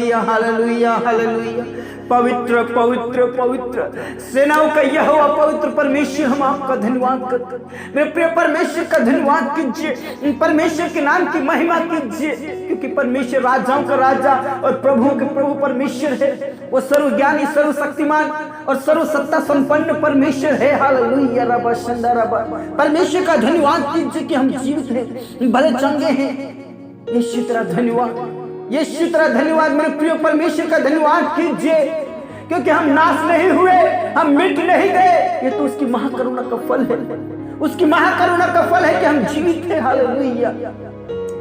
Hallelujah hallelujah hallelujah. पवित्र पवित्र पवित्र सेनाओं का यहोवा पवित्र परमेश्वर, हम आपका धन्यवाद करते हैं। मेरे प्रिय परमेश्वर का धन्यवाद कीजिए, परमेश्वर के नाम की महिमा कीजिए, क्योंकि परमेश्वर राजाओं का राजा और प्रभुओं के प्रभु परमेश्वर है। वो सर्वज्ञानी, सर्वशक्तिमान और सर्वसत्ता संपन्न परमेश्वर है। हालेलुया रबा शंदा रबा। परमेश्वर का धन्यवाद कीजिए कि हम जीवित हैं, भले चंगे हैं। यीशु तेरा धन्यवाद, यीशु तेरा धन्यवाद। मेरे प्रिय परमेश्वर का धन्यवाद कीजिए, क्योंकि हम नाश नहीं हुए, हम मिट नहीं गए। ये तो उसकी महाकरुणा का फल है, उसकी महाकरुणा का फल है कि हम जीवित हैं। हालेलुया,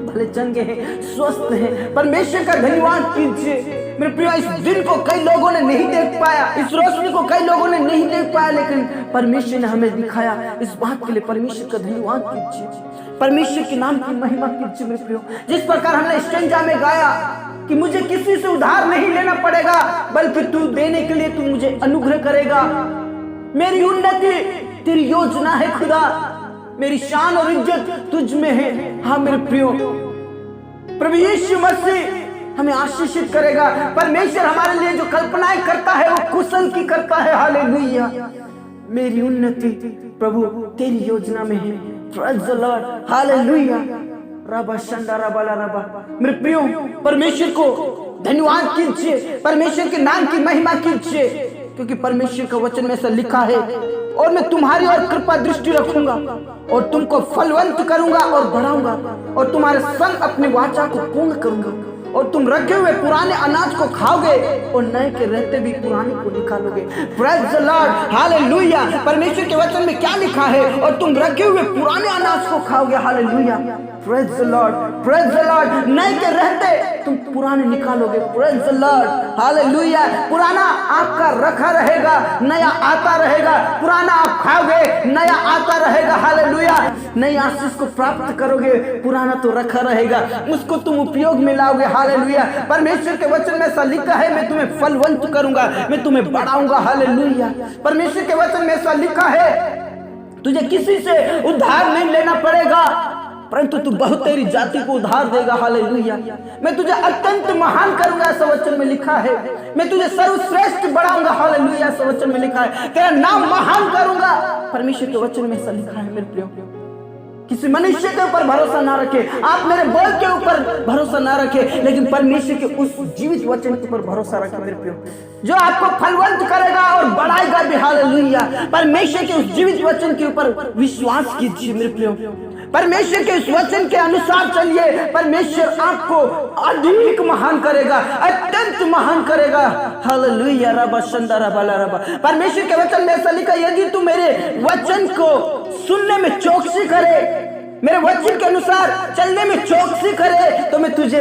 भले चंगे हैं, स्वस्थ हैं। परमेश्वर का धन्यवाद कीजिए। मेरे प्रिय, इस दिन को कई लोगों ने नहीं देख पाया, इस रोशनी को कई लोगों ने नहीं देख पाया, लेकिन परमेश्वर ने हमें दिखाया। इस बात के लिए परमेश्वर का धन्यवाद कीजिए, परमेश्वर के नाम की महिमा कीजिए। मेरे प्रियो, जिस प्रकार हमने स्टेंजा में गाया कि मुझे किसी से उधार नहीं लेना पड़ेगा, बल्कि तू देने के लिए तू मुझे अनुग्रह करेगा। मेरी उन्नति तेरी योजना है खुदा, मेरी शान और इज्जत तुझ में है। हाँ मेरे प्रियो, प्रभु यीशु मसीह हमें आशीषित करेगा। परमेश्वर हमारे लिए जो कल्पनाएं करता है वो कुशल की करता है। हालेलुया, मेरी उन्नति प्रभु तेरी योजना में है। Praise the Lord, hallelujah rava Shanda रबा ला रबा। मेरे प्रियो, परमेश्वर को धन्यवाद कीजिए, परमेश्वर के नाम की महिमा कीजिए, क्योंकि परमेश्वर का वचन में ऐसा लिखा है, और मैं तुम्हारी और कृपा दृष्टि रखूंगा और तुमको फलवंत करूंगा और बढ़ाऊंगा, और तुम्हारे संग अपनी वाचा को पूर्ण करूंगा, और तुम रखे हुए पुराने अनाज को खाओगे और नए के रहते भी पुराने को निकालोगे। Praise the Lord, hallelujah. परमेश्वर के वचन में क्या लिखा है? और तुम रखे हुए पुराने अनाज को खाओगे। Hallelujah, praise the Lord, praise the Lord. नए के रहते तुम पुराने निकालोगे। Praise the Lord, hallelujah. पुराना आपका रखा रहेगा, नया आता रहेगा। पुराना आप खाओगे, नया आता रहेगा। हालेलुया, नई आशीष को प्राप्त करोगे, पुराना तो रखा रहेगा, उसको तुम उपयोग में लाओगे। हालेलुया, परमेश्वर के वचन में ऐसा लिखा है, मैं तुम्हें फलवंत करूंगा, मैं तुम्हें बढ़ाऊंगा। हालेलुया, परमेश्वर के वचन में ऐसा लिखा है, तुझे किसी से उधार नहीं लेना पड़ेगा, परंतु तू बहुत तेरी जाति को उधार देगा। हालेलुया, मैं तुझे अत्यंत महान करूंगा, ऐसा वचन में लिखा है। मैं तुझे सर्वश्रेष्ठ बढ़ाऊंगा। हालेलुया, ऐसा वचन में लिखा है। तेरा नाम महान करूंगा, परमेश्वर के वचन में ऐसा लिखा है। मेरे प्रियो, किसी मनुष्य के ऊपर भरोसा ना रखे, आप मेरे बोल के ऊपर भरोसा ना रखे, लेकिन परमेश्वर के उस जीवित वचन के ऊपर भरोसा रखे। मेरे प्रियो, जो आपको फलवंत करेगा और बढ़ाएगा भी। हालेलुया, परमेश्वर के उस जीवित वचन के ऊपर विश्वास कीजिए। मेरे प्रियो, परमेश्वर के इस वचन के अनुसार चलिए, परमेश्वर आपको अधिक महान करेगा, अत्यंत महान करेगा। हालेलुया रबा शंदा रबा ला रबा। परमेश्वर के वचन में ऐसा लिखा, यदि तू मेरे वचन को सुनने में चौकसी करे, मेरे वचन के अनुसार चलने में चौकसी करे, तो मैं तुझे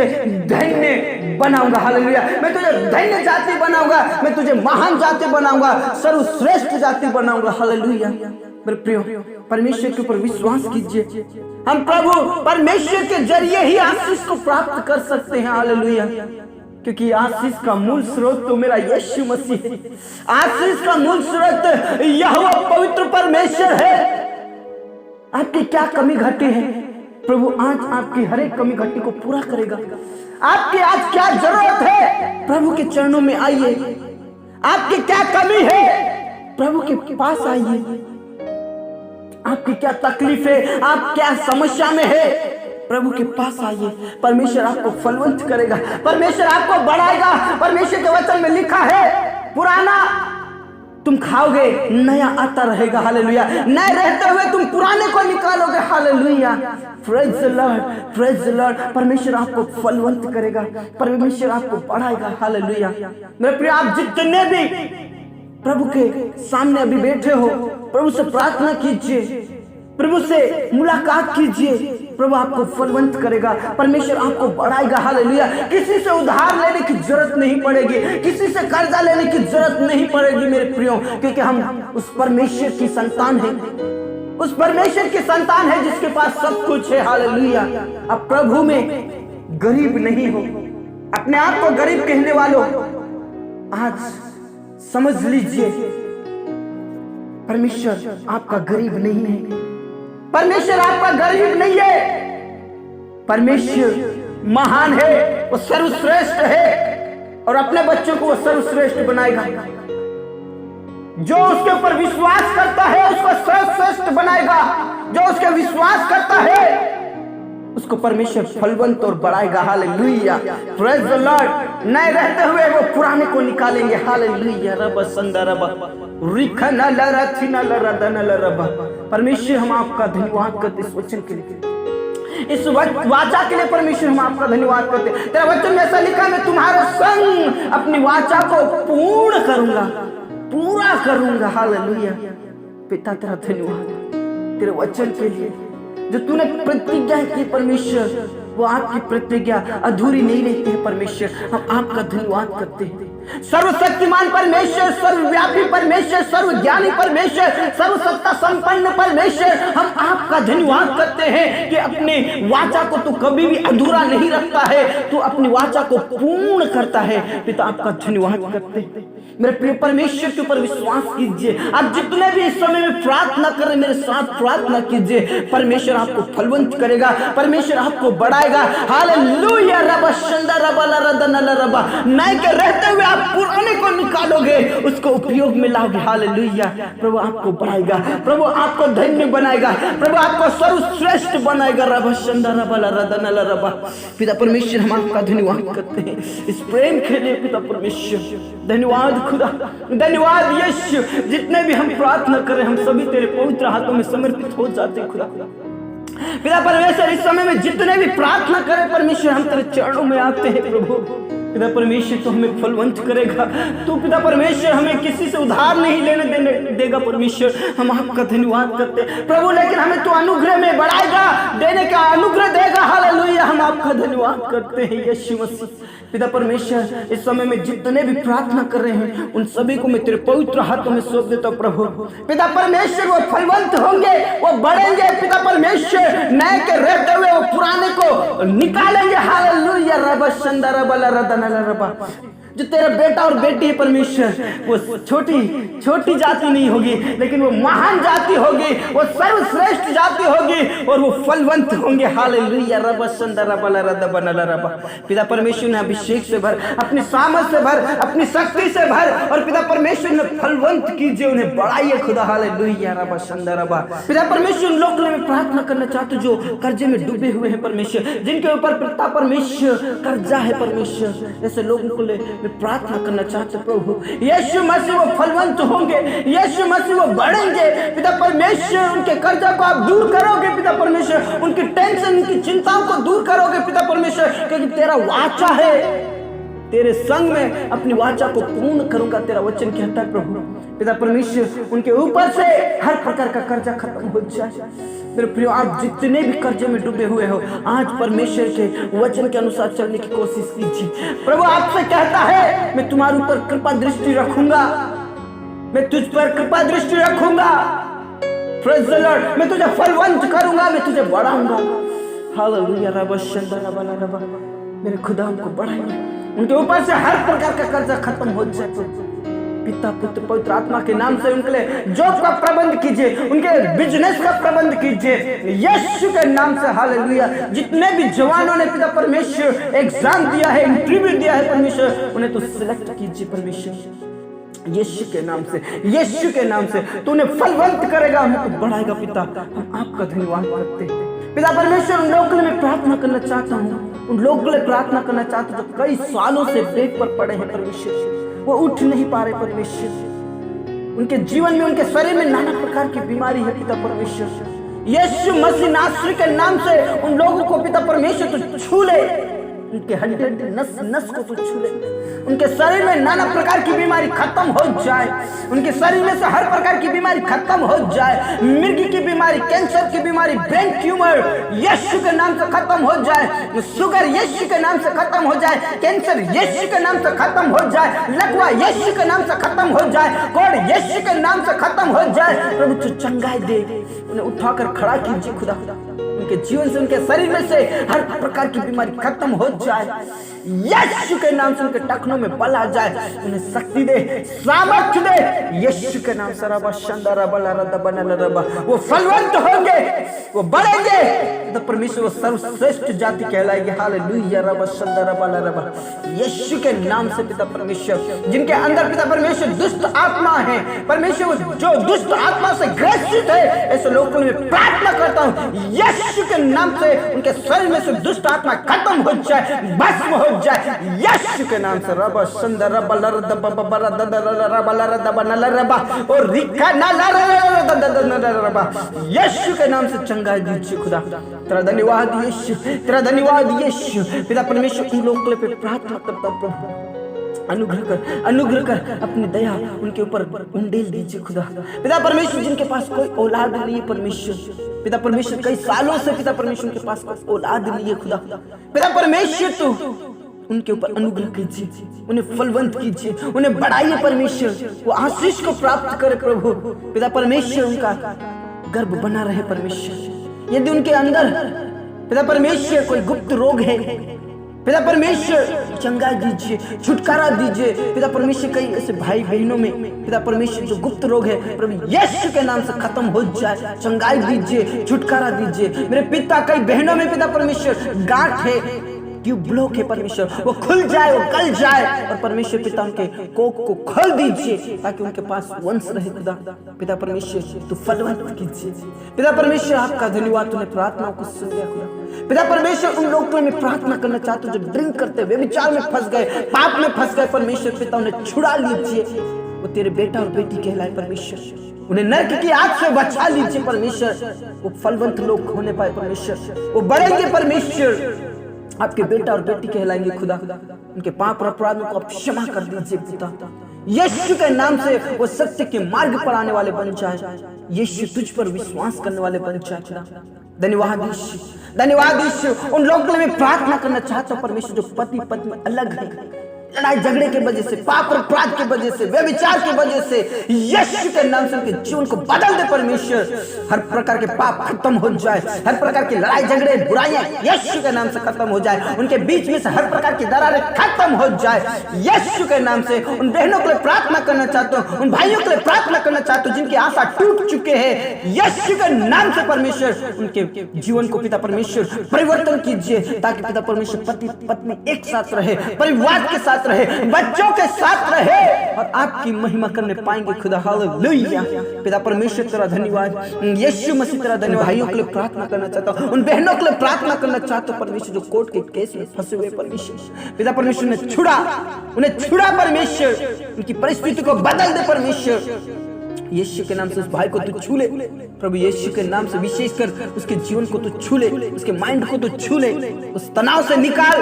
धन्य बनाऊंगा। हालेलुया, मैं तुझे धन्य जाति बनाऊंगा, मैं तुझे महान जाति बनाऊंगा, सर्वश्रेष्ठ जाति बनाऊंगा। हालेलुया, मेरे प्रियो, परमेश्वर के ऊपर विश्वास कीजिए। हम प्रभु परमेश्वर के जरिए ही आशीष को प्राप्त कर सकते हैं। हालेलुया, क्योंकि आशीष का मूल स्रोत तो मेरा यीशु मसीह है। आशीष का मूल स्रोत यहोवा पवित्र परमेश्वर है। आपकी क्या कमी घटी है, प्रभु आज आपकी हर एक कमी घटी को पूरा करेगा। आपकी आज क्या जरूरत है, प्रभु के चरणों में आइए। आपकी क्या कमी है, प्रभु के पास आइए। आपकी क्या तकलीफ है, आप क्या समस्या में है, प्रभु के पास आइए। परमेश्वर आपको फलवंत करेगा, परमेश्वर आपको बढ़ाएगा। परमेश्वर के वचन में लिखा है, पुराना तुम खाओगे, नया आता रहेगा। हालेलुया, नए रहते हुए तुम पुराने को निकालोगे। Hallelujah, praise the Lord, praise the Lord. परमेश्वर आपको फलवंत करेगा, परमेश्वर आपको बढ़ाएगा। हालेलुया, मेरे प्रिय, आप जितने भी प्रभु के सामने अभी बैठे हो, प्रभु से प्रार्थना कीजिए, प्रभु से मुलाकात कीजिए। प्रभु आपको फलवंत करेगा, परमेश्वर आपको बढ़ाएगा। हालेलुया, किसी से उधार लेने की जरूरत नहीं पड़ेगी, किसी से कर्जा लेने की जरूरत नहीं पड़ेगी मेरे प्रियो, क्योंकि हम उस परमेश्वर की संतान हैं, उस परमेश्वर की संतान है जिसके पास सब कुछ है। हालेलुया, अब प्रभु में गरीब नहीं हो। अपने आप को गरीब कहने वालों, आज समझ लीजिए, परमेश्वर आपका गरीब नहीं है, परमेश्वर आपका गरीब नहीं है। परमेश्वर महान है, वो सर्वश्रेष्ठ है। और अपने बच्चों को वो सर्वश्रेष्ठ बनाएगा। जो उसके ऊपर विश्वास करता है उसको सर्वश्रेष्ठ बनाएगा। जो उसके विश्वास करता है उसको परमेश्वर फलवंत और बढ़ाएगा। Hallelujah, praise the Lord. नए रहते हुए वो पुराने को निकालेंगे। हालेलुया, रब संदरब रिखना लरथिना लरदन लरब। परमेश्वर हम आपका धन्यवाद करते इस वचन के लिए, इस वाचा के लिए। परमेश्वर हम आपका धन्यवाद करते। तेरा वचन में ऐसा लिखा, मैं तुम्हारे संग अपनी वाचा को पूर्ण करूंगा, पूरा करूंगा। हालेलुया पिता, तेरा धन्यवाद तेरे वचन के लिए जो तूने प्रतिज्ञा की। परमेश्वर वो आपकी प्रतिज्ञा अधूरी नहीं रहती है। परमेश्वर हम आपका धन्यवाद करते हैं। सर्वशक्तिमान परमेश्वर, सर्वव्यापी परमेश्वर, सर्वज्ञानी परमेश्वर, सर्वसत्ता संपन्न परमेश्वर, हम आपका धन्यवाद करते हैं कि अपने वाचा को तू कभी भी अधूरा नहीं रखता है, तू अपनी वाचा को पूर्ण करता है। पिता आपका धन्यवाद करते हैं। मेरे प्रिय परमेश्वर के ऊपर विश्वास कीजिए। आप जितने भी इस समय में प्रार्थना करें, मेरे साथ प्रार्थना कीजिए। परमेश्वर आपको फलवंत करेगा, परमेश्वर आपको बढ़ाएगा। हालेलुया, रब शंदा रब लरदन लरब। नए के रहते हुए आप पुराने को निकालोगे, उसको उपयोग में लाओगे। हालेलुया, प्रभु आपको बढ़ाएगा, प्रभु आपको धन्य बनाएगा, प्रभु आपको सर्वश्रेष्ठ बनाएगा। रब शंदा रब लरदन लरब। पिता परमेश्वर हम आपका धन्यवाद करते हैं इस प्रेम के लिए। पिता परमेश्वर धन्यवाद खुदा, धन्यवाद यीशु। जितने भी हम प्रार्थना करें हम सभी तेरे पवित्र हाथों में समर्पित हो जाते हैं खुदा। पिता परमेश्वर इस समय में जितने भी प्रार्थना करें परमेश्वर हम तेरे चरणों में आते हैं। प्रभु पिता परमेश्वर तो हमें फलवंत करेगा। तू पिता परमेश्वर हमें किसी से उधार नहीं लेने देगा। परमेश्वर हम आपका धन्यवाद करते हैं प्रभु, लेकिन हमें तो अनुग्रह में बढ़ाएगा, देने का अनुग्रह देगा। हालेलुया, हम आपका धन्यवाद करते हैं यीशु मसीह। पिता परमेश्वर इस समय में जितने भी प्रार्थना कर रहे हैं उन सभी को मैं तेरे पवित्र हाथों में सौंप देता हूं प्रभु। पिता परमेश्वर वो फलवंत होंगे, वो बढ़ेंगे। पिता परमेश्वर नए के रहते हुए वो पुराने को निकालेंगे। हालेलुया, रब शंदा रब लरदन लरब। जो तेरा बेटा और बेटी है परमेश्वर, वो छोटी जाति नहीं होगी, लेकिन वो महान जाति होगी, वो सर्वश्रेष्ठ जाति होगी और वो फलवंत होंगे। हालेलुया, रब संदा रब लरदन लरब। पिता परमेश्वर ने अभिषेक से भर, अपनी सामर्थ से भर, अपनी शक्ति से भर, और पिता परमेश्वर ने फलवंत कीजिए, उन्हें बढ़ाइए खुदा। हालेलुया, रब संदा रब। पिता परमेश्वर उन लोगों में प्रार्थना करना चाहते जो कर्जे में डूबे हुए हैं परमेश्वर, जिनके ऊपर पिता परमेश्वर कर्जा है परमेश्वर, ऐसे लोगों को ले प्रार्थना करना चाहते प्रभु। यीशु मसीह वो फलवंत होंगे, यीशु मसीह वो बढ़ेंगे। पिता परमेश्वर उनके कर्जा को आप दूर करोगे। पिता परमेश्वर उनकी टेंशन, उनकी चिंताओं को दूर करोगे। पिता परमेश्वर क्योंकि तेरा वाचा है, तेरे संग में अपनी वाचा को पूर्ण करूंगा, तेरा वचन कहता है प्रभु। पिता परमेश्वर उनके ऊपर से हर प्रकार का कर्जा खत्म हो जाए। मेरे प्रियो, आप जितने भी कर्जे में डूबे हुए हो, आज परमेश्वर के वचन के अनुसार चलने की कोशिश कीजिए। प्रभु आपसे कहता है मैं तुम्हारे ऊपर कृपा दृष्टि रखूंगा, मैं तुझ पर कृपा दृष्टि रखूंगा। प्रेज़ द लॉर्ड, मैं तुझे फलवंत करूंगा, मैं तुझे बढ़ाऊंगा। हालेलुया, रब शंदा रब लरब। मेरे खुदा हमको बढ़ाएंगे, उनके ऊपर से हर प्रकार का कर्जा खत्म हो जाए। पिता पुत्र पवित्र आत्मा के नाम से उनके लिए जॉब का प्रबंध कीजिए, उनके बिजनेस का प्रबंध कीजिए यीशु के नाम से। हालेलुया, जितने भी जवानों ने पिता परमेश्वर एग्जाम दिया है, इंटरव्यू दिया है परमेश्वर, उन्हें तो सिलेक्ट कीजिए परमेश्वर यीशु के नाम से। यीशु के नाम से तूने फलवंत करेगा, हमको बढ़ाएगा। पिता हम आपका धन्यवाद करते हैं। पिता परमेश्वर उन लोगों के लिए मैं प्रार्थना करना चाहता हूँ, उन लोगों के लिए प्रार्थना करना चाहता हूँ जो कई सालों से बेड पर पड़े हैं परमेश्वर, वो उठ नहीं पा रहे परमेश्वर। उनके जीवन में, उनके शरीर में नाना प्रकार की बीमारी है पिता परमेश्वर। यीशु मसीह नासरी के नाम से उन लोगों को पिता परमेश्वर तो छू ले, उनके हड्डी नस नस को तो छू ले, उनके शरीर में नाना प्रकार की बीमारी खत्म हो जाए, उनके शरीर में से हर प्रकार की बीमारी खत्म हो जाए। मिर्गी की बीमारी, कैंसर की बीमारी, ब्रेन ट्यूमर यीशु के नाम से खत्म हो जाए, शुगर यीशु के नाम से खत्म हो जाए, कैंसर यीशु के नाम से खत्म हो जाए, लकवा यीशु के नाम से खत्म हो जाए, कोढ़ यीशु के नाम से खत्म हो जाए। प्रभु तू चंगाई दे, उन्हें उठाकर खड़ा कीजिए खुदा। उनके जीवन से, उनके शरीर में से हर प्रकार की बीमारी खत्म हो जाए। यीशु के नाम से उनके टखनों में बल आ जाए, उन्हें शक्ति दे, सामर्थ्य दे यीशु के नाम से। रबा शंदरा बला रदा बनल रबा, वो फलवंत होंगे, वो बढ़ेंगे, तो परमेश्वर वो सर्वश्रेष्ठ जाति कहलाएगी। हालेलुया। रबा शंदरा बला रबा, यीशु के नाम से पिता परमेश्वर, जिनके अंदर पिता परमेश्वर दुष्ट आत्मा है परमेश्वर, जो दुष्ट आत्मा से ग्रसित है, ऐसे लोगों में प्रार्थना करता हूँ यीशु के नाम से उनके शरीर में से दुष्ट आत्मा खत्म हो जाए, भस्म हो जाए यीशु के नाम से। रबा शंदर रबा लरद बबा रबा लरद बनल रबा और रिका ना रबा, यीशु के नाम से चंगाई दीजिए खुदा। तेरा धन्यवाद यीशु, तेरा धन्यवाद यीशु। पिता परमेश्वर उन लोगों पे प्रार्थना करता हूँ प्रभु, अनुग्रह कर अपनी दया उनके ऊपर उंडेल दीजिए खुदा। पिता परमेश्वर जिनके पास कोई औलाद नहीं है परमेश्वर, पिता परमेश्वर कई सालों से पिता परमेश्वर उनके पास कोई औलाद नहीं है खुदा, पिता परमेश्वर तो उनके ऊपर अनुग्रह कीजिए, उन्हें फलवंत कीजिए, उन्हें बढ़ाइए परमेश्वर, वो आशीष को प्राप्त करे प्रभु। पिता परमेश्वर उनका गर्भ बना रहे परमेश्वर, यदि उनके अंदर पिता परमेश्वर कोई गुप्त रोग है पिता परमेश्वर चंगाई दीजिए, छुटकारा दीजिए। पिता परमेश्वर कई ऐसे भाई बहनों में पिता परमेश्वर जो गुप्त रोग है प्रभु यीशु के नाम से खत्म हो जाए, चंगाई दीजिए, छुटकारा दीजिए। मेरे पिता कई बहनों में पिता परमेश्वर गांठ है, ट्यूब ब्लॉक है परमेश्वर, वो खुल जाए, वो गल जाए, और परमेश्वर पिता उनके कोख को खोल दीजिए ताकि उनके पास वंश रहे खुदा। पिता परमेश्वर तू फलवंत कीजिए। पिता परमेश्वर आपका धन्यवाद, तूने प्रार्थनाओं को सुन लिया खुदा। पिता परमेश्वर उन लोगों में प्रार्थना करना चाहते हो जो ड्रिंक करते हुए विचार में फंस गए, पाप में फंस गए परमेश्वर पिता उन्हें छुड़ा लीजिए, वो तेरे बेटा और बेटी कहलाए परमेश्वर, उन्हें नरक की आग से बचा लीजिए परमेश्वर, वो फलवंत लोग होने पाए परमेश्वर, वो बढ़ेंगे परमेश्वर, आपके बेटा और बेटी कहलाएंगे खुदा। उनके पाप और अपराधों को आप क्षमा कर दीजिए पिता, यीशु के नाम से वो सत्य के मार्ग पर आने वाले बन जाए, यीशु तुझ पर विश्वास करने वाले बन जाए खुदा। धन्यवाद यीशु, धन्यवाद यीशु। उन लोगों के लिए मैं प्रार्थना करना चाहता हूँ परमेश्वर जो पति पत्नी अलग है, लड़ाई झगड़े के वजह से, पाप और अपराध के वजह से, व्यभिचार के वजह से, यीशु के नाम से उनके जीवन को बदल दे परमेश्वर। हर प्रकार के पाप खत्म हो जाए, हर प्रकार की लड़ाई झगड़े बुराइयां यीशु के नाम से खत्म हो जाए, उनके बीच में से हर प्रकार की दरारें खत्म हो जाए यीशु के नाम से। उन बहनों के लिए प्रार्थना करना चाहता हूँ, उन भाइयों के लिए प्रार्थना करना चाहता हूँ जिनकी आशा टूट चुके हैं, यीशु के नाम से परमेश्वर उनके जीवन को पिता परमेश्वर परिवर्तन कीजिए ताकि पिता परमेश्वर पति पत्नी एक साथ रहे, परिवार के साथ रहे, बच्चों के साथ रहे और आपकी महिमा करने पाएंगे खुदा। हालेलुया। पिता परमेश्वर तेरा धन्यवाद, यीशु मसीह तेरा धन्यवाद। भाइयों के लिए प्रार्थना करना चाहता हूँ, उन बहनों के लिए प्रार्थना करना चाहता हूँ परमेश्वर जो कोर्ट के केस में फंसे हुए परमेश्वर, पिता परमेश्वर ने छुड़ा, उन्हें छुड़ा परमेश्वर, उनकी परिस्थिति को बदल दे परमेश्वर। यीशु के नाम से उस भाई को तू छू ले प्रभु, यीशु के नाम से विशेषकर उसके जीवन को तू छू ले, उसके माइंड को तू छू ले, उस तनाव से निकाल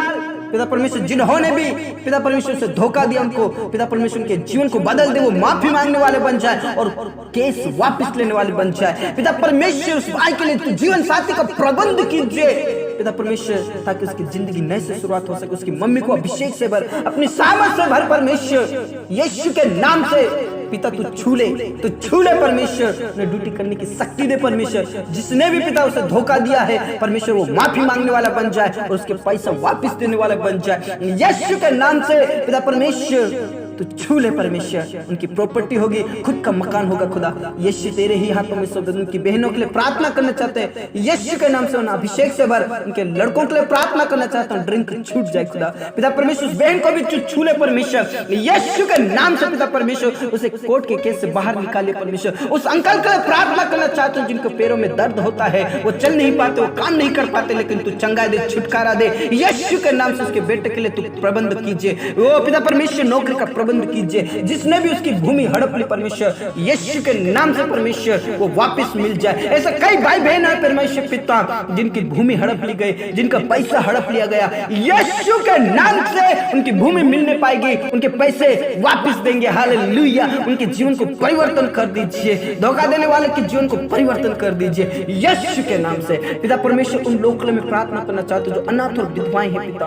पिता परमेश्वर। जिन्होंने भी पिता परमेश्वर से धोखा दिया उनको पिता परमेश्वर उनके जीवन को बदल दे, वो माफी मांगने वाले बन जाए और केस वापस लेने वाले बन जाए। पिता परमेश्वर उस भाई के लिए तू जीवन साथी का प्रबंध कीजिए पिता परमेश्वर, ताकि उसकी जिंदगी नए से शुरुआत हो सके। उसकी मम्मी को अभिषेक से भर, अपनी सामर्थ से भर परमेश्वर, यीशु के नाम से पिता तू छू ले, तू छू ले परमेश्वर, उन्हें ड्यूटी करने की शक्ति दे परमेश्वर। जिसने भी पिता उसे धोखा दिया है परमेश्वर वो माफी मांगने वाला बन जाए और उसके पैसा वापस देने वाला बन जाए यीशु के नाम से पिता परमेश्वर। तो छू ले परमेश्वर, उनकी प्रॉपर्टी होगी, खुद का मकान होगा खुदा। यीशु तेरे ही हाथों में सौंप। उनकी बहनों के लिए प्रार्थना करना चाहते हैं यीशु के नाम से, उन्हें अभिषेक से भर। उनके लड़कों के लिए प्रार्थना करना चाहता हूँ, ड्रिंक छूट जाए खुदा। पिता परमेश्वर उस बहन को भी छू ले परमेश्वर, यीशु के नाम से पिता परमेश्वर उसे कोर्ट के केस से बाहर निकाले परमेश्वर। उस अंकल के लिए प्रार्थना करना चाहता हूँ जिनको पैरों में दर्द होता है, वो चल नहीं पाते, वो काम नहीं कर पाते, लेकिन तू चंगा दे, छुटकारा दे यीशु के नाम से। उसके बेटे के लिए तू प्रबंध कीजिए, वो पिता परमेश्वर नौकरी का प्रबंध कीजिए। जिसने भी उसकी भूमि हड़प ली परमेश्वर, यीशु के नाम से परमेश्वर वो वापस मिल जाए। ऐसे कई भाई बहन है परमेश्वर पिता जिनकी भूमि हड़प ली गई, जिनका पैसा हड़प लिया गया, यीशु के नाम से उनकी भूमि मिलने पाएगी, उनके पैसे वापस देंगे। हालेलुया। उनके जीवन को परिवर्तन कर दीजिए, धोखा देने वाले के जीवन को परिवर्तन कर दीजिए यीशु के नाम से। पिता परमेश्वर उन लोगों के लिए मैं प्रार्थना करना चाहता हूँ जो अनाथ और विधवाएं हैं पिता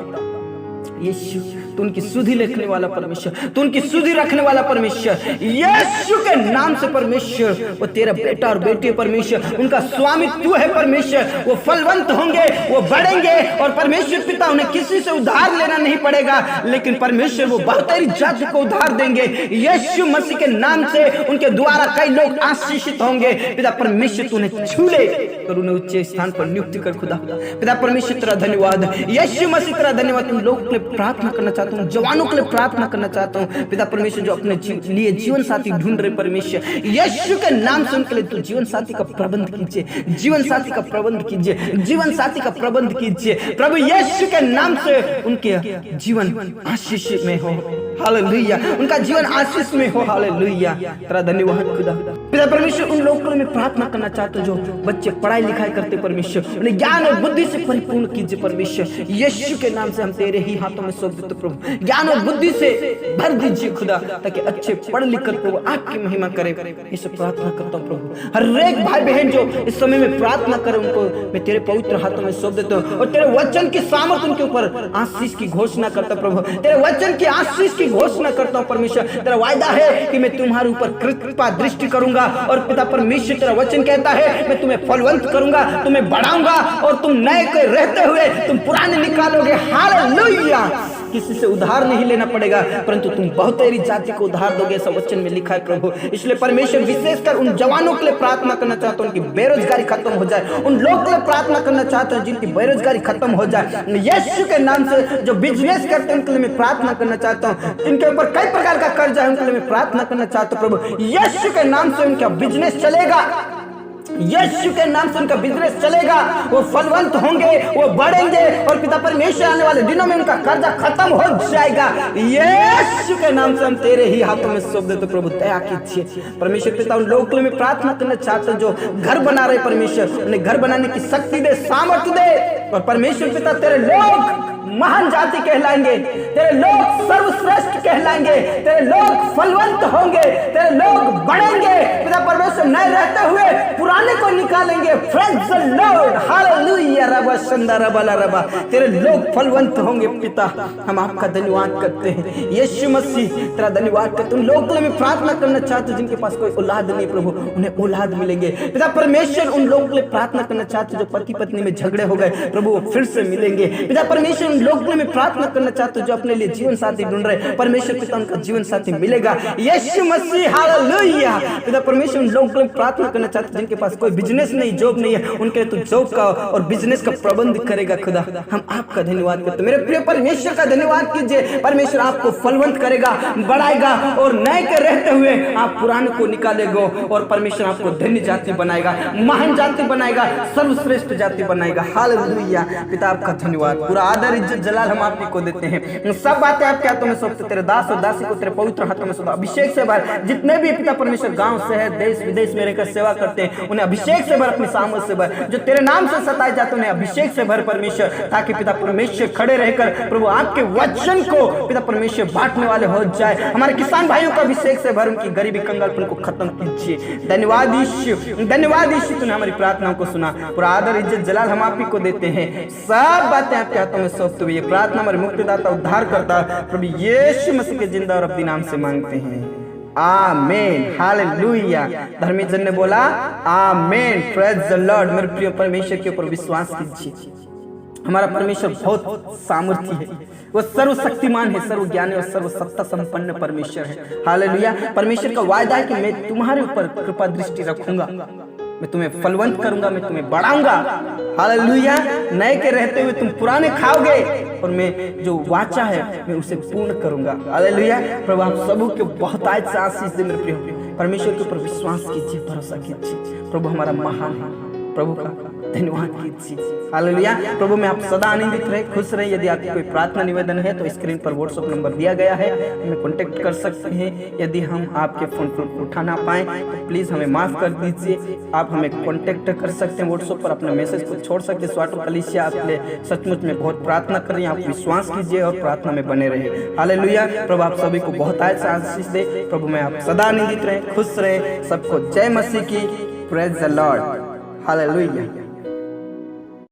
यीशु, तू उनकी सुधि लिखने वाला परमेश्वर, तू उनकी सुधि रखने वाला परमेश्वर, यीशु के नाम से परमेश्वर वो तेरा बेटा और बेटी परमेश्वर, उनका स्वामी तू है परमेश्वर। वो फलवंत होंगे, वो बढ़ेंगे और परमेश्वर पिता उन्हें किसी से उधार लेना नहीं पड़ेगा, लेकिन परमेश्वर वो बहुतेरी जाति को उधार देंगे। यीशु मसीह के नाम से उनके द्वारा कई लोग आशीषित होंगे। पिता परमेश्वर तू उन्हें छू ले और उन्हें उच्च स्थान पर नियुक्त कर खुदा। पिता परमेश्वर तेरा धन्यवाद, यीशु मसीह तेरा धन्यवाद। तुम लोग के लिए प्रार्थना करना चाहता हूँ, जवानों के लिए प्रार्थना करना चाहता हूँ पिता परमेश्वर, जो अपने लिए जीवन साथी ढूंढ रहे परमेश्वर, यीशु के नाम से उनके लिए तू जीवन साथी का प्रबंध कीजिए, जीवन साथी का प्रबंध कीजिए, जीवन साथी का प्रबंध कीजिए प्रभु यीशु के नाम से। उनके जीवन आशीष में हो, हालेलुया, उनका जीवन आशीष में हो, हालेलुया। तेरा धन्यवाद खुदा। पिता परमेश्वर उन लोगों के लिए मैं प्रार्थना करना चाहता हूँ जो बच्चे पढ़ाई लिखाई करते परमेश्वर, उन्हें ज्ञान और बुद्धि से परिपूर्ण कीजिए परमेश्वर। यीशु के नाम से हम तेरे ही हाथों में सौंप देते प्रभु, ज्ञान और बुद्धि से भर दीजिए खुदा, ताकि अच्छे पढ़ लिख कर प्रभु आपकी महिमा करे। इसे प्रार्थना करता हूँ प्रभु, हर एक भाई बहन जो इस समय में प्रार्थना करे उनको मैं तेरे पवित्र हाथों में सौंप देता हूँ और तेरे वचन की सामर्थ्य उनके ऊपर आशीष की घोषणा करता प्रभु, तेरे वचन की आशीष की घोषणा करता हूँ परमेश्वर। तेरा वायदा है कि मैं तुम्हारे ऊपर कृपा दृष्टि करूंगा और पिता परमेश्वर तेरा वचन कहता है मैं तुम्हें फलवंत करूंगा, तुम्हें बढ़ाऊंगा और तुम नए के रहते हुए तुम पुराने निकालोगे, हालेलुया। किसी से उधार नहीं लेना पड़ेगा, परंतु तुम बहुतेरी जाति को उधार दोगे, ऐसा वचन में लिखा है प्रभु। इसलिए परमेश्वर विशेषकर उन जवानों के लिए प्रार्थना करना चाहता हूँ, उनकी बेरोजगारी खत्म हो जाए। उन लोगों के लिए प्रार्थना करना चाहता हूँ जिनकी बेरोजगारी खत्म हो जाए। यीशु के नाम से जो बिजनेस करते हैं उनके लिए मैं प्रार्थना करना चाहता हूँ, जिनके ऊपर कई प्रकार का कर्जा है उनके लिए मैं प्रार्थना करना चाहता हूँ प्रभु। यीशु के नाम से उनका बिजनेस चलेगा, यीशु के नाम से उनका बिजनेस चलेगा, वो फलवंत होंगे, वो बढ़ेंगे और पिता परमेश्वर आने वाले दिनों में उनका कर्जा खत्म हो जाएगा। यीशु के नाम से हम तेरे ही हाथों में सौंप देते प्रभु, दया कीजिए परमेश्वर पिता। उन लोगों के लिए मैं प्रार्थना करना चाहता हूँ जो घर बना रहे परमेश्वर, उन्हें घर बनाने की शक्ति दे, सामर्थ्य दे और परमेश्वर पिता तेरे लोग महान जाति कहलाएंगे, तेरे लोग सर्वश्रेष्ठ कहलाएंगे, तेरे लोग फलवंत होंगे, तेरे लोग बढ़ेंगे पिता परमेश्वर, नए रहते हुए पुराने को निकालेंगे। Praise the Lord, hallelujah. रबा संदा रबा ला रबा, तेरे लोग फलवंत होंगे पिता, हम आपका धन्यवाद करते हैं। यीशु मसीह तेरा धन्यवाद करते हैं। उन लोगों के लिए मैं प्रार्थना करना चाहता हूँ जिनके पास कोई औलाद नहीं प्रभु, उन्हें औलाद मिलेंगे पिता परमेश्वर। उन लोगों के लिए प्रार्थना करना चाहते हैं जो पति पत्नी में झगड़े हो गए प्रभु, वो फिर से मिलेंगे पिता परमेश्वर। उन लोगों के लिए मैं प्रार्थना करना चाहता हूँ जो अपने लिए जीवन साथी ढूंढ रहे परमेश्वर पिता, उनका जीवन साथी मिलेगा यीशु मसीह, हालेलुया। पिता परमेश्वर उन लोगों के लिए प्रार्थना करना चाहते हैं जिनके पास कोई बिजनेस नहीं, जॉब नहीं है, उनके लिए तो जॉब का और बिजनेस का प्रबंध करेगा खुदा, हम आपका धन्यवाद करते हैं। मेरे प्रिय परमेश्वर का धन्यवाद कीजिए, परमेश्वर आपको फलवंत करेगा, बढ़ाएगा और नए के रहते हुए आप पुराने को निकालेगा और परमेश्वर आपको धन्य जाति बनाएगा, महान जाति बनाएगा, सर्वश्रेष्ठ जाति बनाएगा, हालेलुया। पिता आपका धन्यवाद, पूरा आदर इज्जत जलाल हम आप ही को देते हैं। सब बातें आपके हाथों में सौंपते, तेरे दास और दासी को तेरे पवित्र हाथों में सौंपा। अभिषेक से भर, जितने भी पिता परमेश्वर गांव शहर देश विदेश में रहकर सेवा करते हैं उन्हें अभिषेक से भर, अपनी सामर्थ से भर। जो तेरे नाम से सताए जाते हैं उन्हें अभिषेक से भर परमेश्वर, ताकि पिता परमेश्वर खड़े रहकर प्रभु आपके वचन को पिता परमेश्वर बांटने वाले हो जाए। हमारे किसान भाइयों का अभिषेक से भर, उनकी गरीबी कंगालपन को खत्म कीजिए। धन्यवाद यीशु, धन्यवाद यीशु, तूने हमारी प्रार्थनाओं को सुना। पूरा आदर इज्जत जलाल हम आप ही को देते हैं। सब बातें आपके हाथों में सौंपते हुए प्रार्थना हमारे मुक्तिदाता उद्धार करता प्रभु यीशु मसीह के जिंदा और अपने नाम से मांगते हैं, आमीन, हालेलुया। धर्मी जन ने बोला आमीन, प्रेज़ द लॉर्ड। मेरे प्रिय परमेश्वर के ऊपर विश्वास कीजिए, हमारा परमेश्वर बहुत सामर्थी है, वो सर्वशक्तिमान है, सर्वज्ञानी और सर्वसत्ता संपन्न परमेश्वर है, हालेलुया। परमेश्वर का वायदा है कि मैं तुम्हारे ऊपर कृपा दृष्टि रखूंगा, मैं तुम्हें फलवंत करूंगा, मैं तुम्हें बढ़ाऊंगा, हालेलुया। नए के रहते हुए तुम पुराने खाओगे और मैं जो वाचा है मैं उसे पूर्ण करूंगा, हालेलुया। प्रभु आप सबों के बहुत आज से आशीष दे। मेरे प्रिय परमेश्वर के ऊपर विश्वास कीजिए, भरोसा कीजिए, प्रभु हमारा महान है, प्रभु का धन्यवाद कीजिए, हालेलुया। प्रभु में आप सदा आनंदित रहे, खुश रहे। यदि आपकी कोई प्रार्थना निवेदन है तो स्क्रीन पर व्हाट्सएप नंबर दिया गया है, हमें कांटेक्ट कर सकते हैं। यदि हम आपके फोन पर उठा ना पाए तो प्लीज हमें माफ कर दीजिए। आप हमें कांटेक्ट कर सकते हैं व्हाट्सएप पर, अपने मैसेज को छोड़ सकते हैं। स्वाटो कलीसिया आपके सचमुच में बहुत प्रार्थना कर रही है, आप विश्वास कीजिए और प्रार्थना में बने रहे, हालेलुया। प्रभु आप सभी को बहुत आशीष दे। प्रभु में आप सदा आनंदित रहे, खुश रहे। सबको जय मसीह की, प्रेज़ द लॉर्ड, हालेलुया।